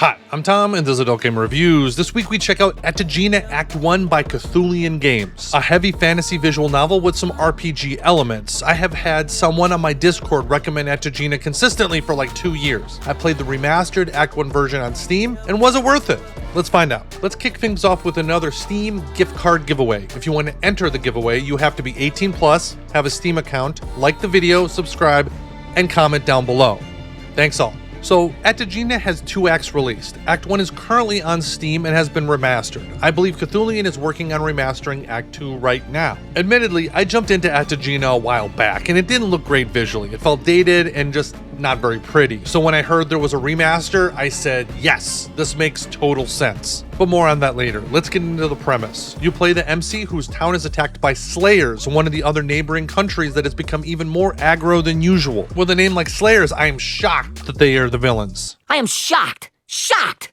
Hi, I'm Tom, and this is Adult Game Reviews. This week we check out Ataegina Act 1 by Kthulian Games, a heavy fantasy visual novel with some RPG elements. I have had someone on my Discord recommend Ataegina consistently for like 2 years. I played the Remastered Act 1 version on Steam, and was it worth it? Let's find out. Let's kick things off with another Steam gift card giveaway. If you want to enter the giveaway, you have to be 18 plus, have a Steam account, like the video, subscribe, and comment down below. Thanks all. So, Ataegina has 2 acts released. Act 1 is currently on Steam and has been remastered. I believe Kthulian is working on remastering Act 2 right now. Admittedly, I jumped into Ataegina a while back, and it didn't look great visually. It felt dated and just not very pretty. So when I heard there was a remaster, I said, yes, this makes total sense. But more on that later. Let's get into the premise. You play the MC whose town is attacked by Slayers, one of the other neighboring countries that has become even more aggro than usual. With a name like Slayers, I am shocked that they are the villains. I am shocked. Shocked!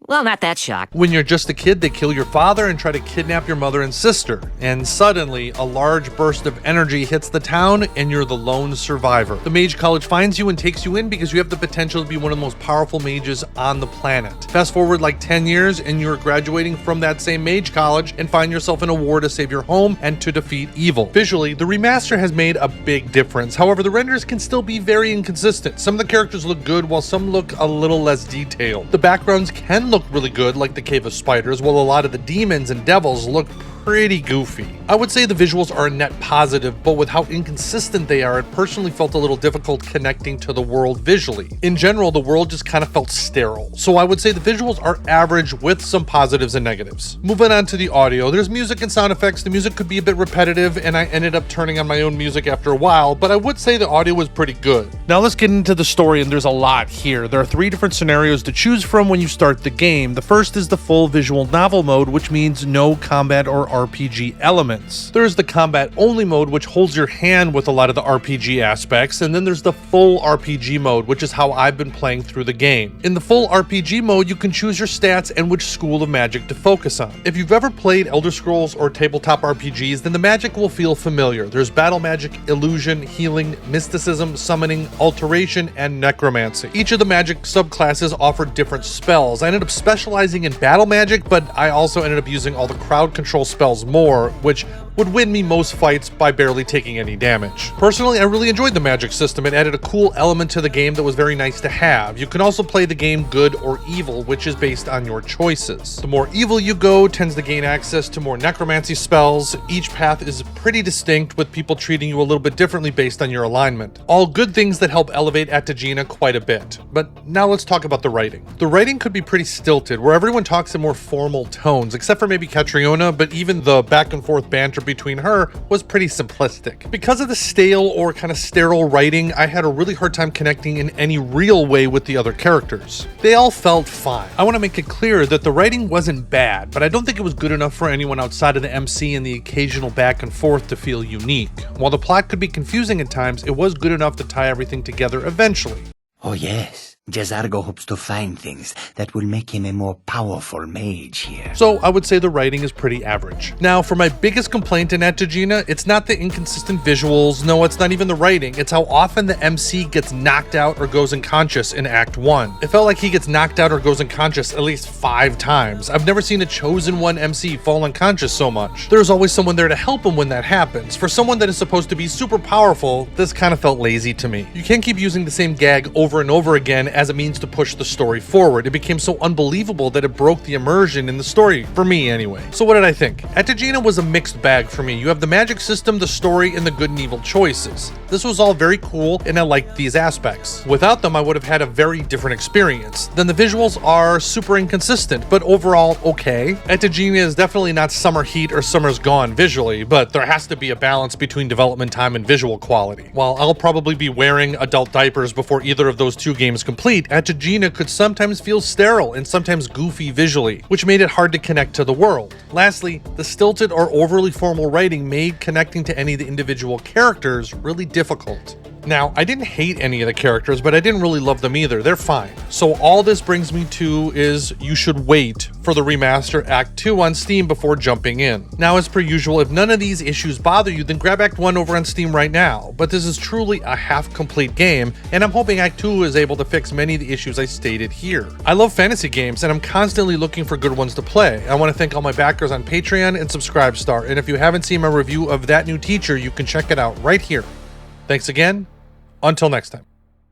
Well, not that shocked. When you're just a kid, they kill your father and try to kidnap your mother and sister. And suddenly, a large burst of energy hits the town and you're the lone survivor. The Mage College finds you and takes you in because you have the potential to be one of the most powerful mages on the planet. Fast forward like 10 years and you're graduating from that same Mage College and find yourself in a war to save your home and to defeat evil. Visually, the remaster has made a big difference. However, the renders can still be very inconsistent. Some of the characters look good while some look a little less detailed. The backgrounds can look really good, like the Cave of Spiders, while a lot of the demons and devils look pretty goofy. I would say the visuals are a net positive, but with how inconsistent they are, it personally felt a little difficult connecting to the world visually. In general, the world just kind of felt sterile, so I would say the visuals are average with some positives and negatives. Moving on to the audio, there's music and sound effects. The music could be a bit repetitive, and I ended up turning on my own music after a while, but I would say the audio was pretty good. Now let's get into the story, and there's a lot here. There are 3 different scenarios to choose from when you start the game. The first is the full visual novel mode, which means no combat or RPG elements. There's the combat only mode, which holds your hand with a lot of the RPG aspects, and then there's the full RPG mode, which is how I've been playing through the game. In the full RPG mode, you can choose your stats and which school of magic to focus on. If you've ever played Elder Scrolls or tabletop RPGs, then the magic will feel familiar. There's battle magic, illusion, healing, mysticism, summoning, alteration, and necromancy. Each of the magic subclasses offer different spells. I ended up specializing in battle magic, but I also ended up using all the crowd control spells more, which would win me most fights by barely taking any damage. Personally, I really enjoyed the magic system. It added a cool element to the game that was very nice to have. You can also play the game good or evil, which is based on your choices. The more evil you go tends to gain access to more necromancy spells. Each path is pretty distinct, with people treating you a little bit differently based on your alignment. All good things that help elevate Ataegina quite a bit. But now let's talk about the writing. The writing could be pretty stilted, where everyone talks in more formal tones, except for maybe Catriona, but even the back and forth banter between her was pretty simplistic. Because of the stale or kind of sterile writing, I had a really hard time connecting in any real way with the other characters. They all felt fine. I want to make it clear that the writing wasn't bad, but I don't think it was good enough for anyone outside of the MC and the occasional back and forth to feel unique. While the plot could be confusing at times, it was good enough to tie everything together eventually. Oh yes. Jazargo hopes to find things that will make him a more powerful mage here. So I would say the writing is pretty average. Now, for my biggest complaint in Ataegina, it's not the inconsistent visuals, no, it's not even the writing, it's how often the MC gets knocked out or goes unconscious in Act 1. It felt like he gets knocked out or goes unconscious at least 5 times. I've never seen a chosen one MC fall unconscious so much. There's always someone there to help him when that happens. For someone that is supposed to be super powerful, this kind of felt lazy to me. You can't keep using the same gag over and over again as a means to push the story forward. It became so unbelievable that it broke the immersion in the story, for me anyway. So what did I think? Ataegina was a mixed bag for me. You have the magic system, the story, and the good and evil choices. This was all very cool, and I liked these aspects. Without them, I would have had a very different experience. Then the visuals are super inconsistent, but overall okay. Ataegina is definitely not Summer Heat or Summer's Gone visually, but there has to be a balance between development time and visual quality. While I'll probably be wearing adult diapers before either of those 2 games complete, Ataegina could sometimes feel sterile and sometimes goofy visually, which made it hard to connect to the world. Lastly, the stilted or overly formal writing made connecting to any of the individual characters really difficult. Now, I didn't hate any of the characters, but I didn't really love them either. They're fine. So all this brings me to is you should wait for the Remaster Act 2 on Steam before jumping in. Now, as per usual, if none of these issues bother you, then grab Act 1 over on Steam right now. But this is truly a half-complete game, and I'm hoping Act 2 is able to fix many of the issues I stated here. I love fantasy games, and I'm constantly looking for good ones to play. I want to thank all my backers on Patreon and Subscribestar, and if you haven't seen my review of That New Teacher, you can check it out right here. Thanks again. Until next time.